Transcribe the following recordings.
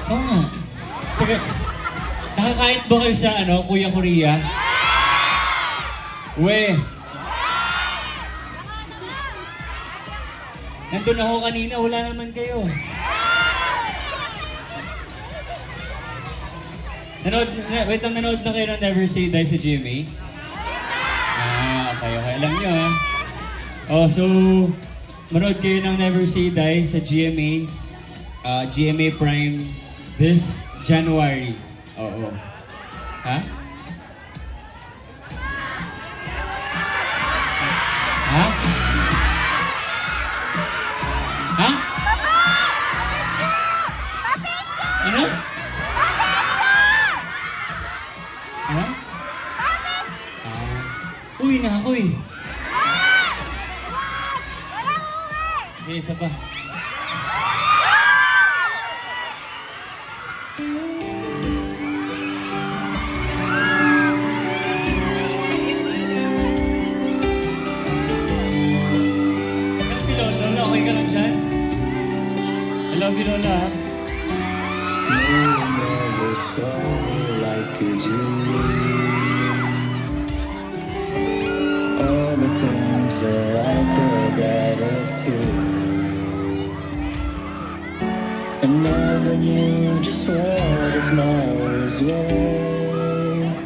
Oo nga. Teka, nakakain ba kayo sa Kuya Korea? We. Nandun ako kanina, wala naman kayo. Nanood na kayo ng Never Say Die sa GMA? Okay. Alam nyo so, manood kayo ng Never Say Die sa GMA. GMA Prime this January. Oo. Ha? Ha? Ha? Ano? Ha? Uwi na ako eh. Okay, isa pa. Saan si Lola? Lola, okay ka lang dyan? I love you, Lola. You never saw me like you do. All the things that I could add up to, I never knew just what a smile was worth.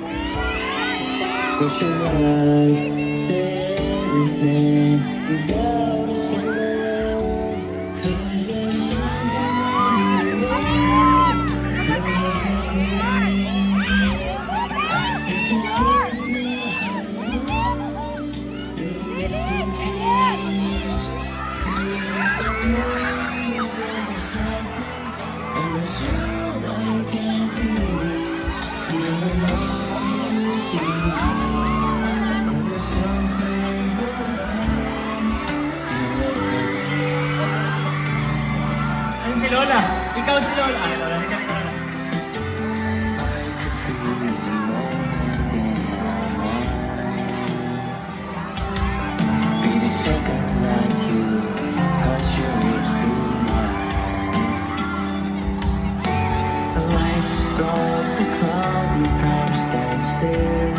But your eyes say everything without a single word. 'Cause there's something in the way. It's a certain heart. You're so peace. And the soul I can't believe. Never loved you, see. There's something going. Ano si Lola? Ikaw si Lola. Ay, Lola, hindi ka. I could freeze a moment in my mind. Beat a second like you, touch your lips to mine. The light stop the cloud, and time stands still.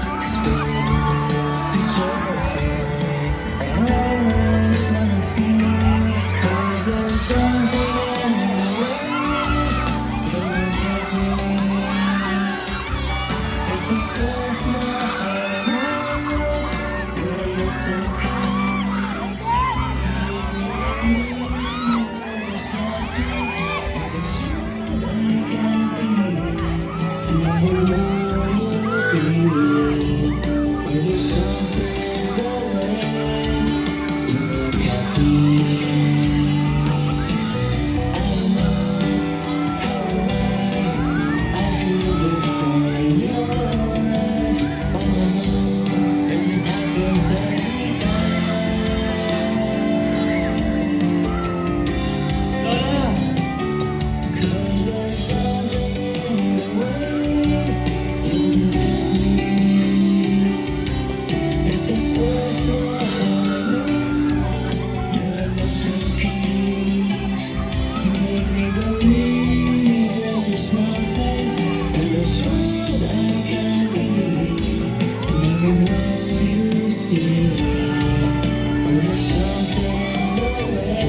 'Cause baby, this is just the way I always wanna feel. 'Cause there's something in the way you look at me. It's a soft heart. You're a missing piece. There's something in the soul I can't believe. Never will see. There's something in the way you look at me. I know how I feel different in your eyes. All I know is it happens every time. Lola! 'Cause there's something in the way you look at me. It's a soft heart. You're a missing piece. You make me believe that there's nothing in this world I can't believe. Never know you see. But there's something in the way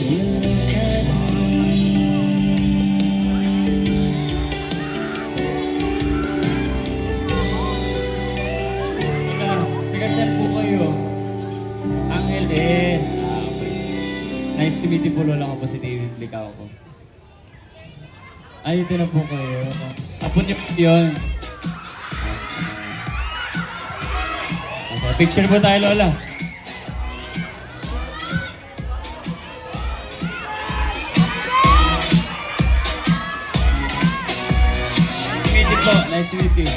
you look at me. Teka, saan po kayo? Angeles. Okay. Nice to meet you po, Lola ko po si David Licao ko. Ay, dito na po kayo. Apo niyo po yun. Picture po tayo, Lola. Nice to meet you po. Nice to meet you.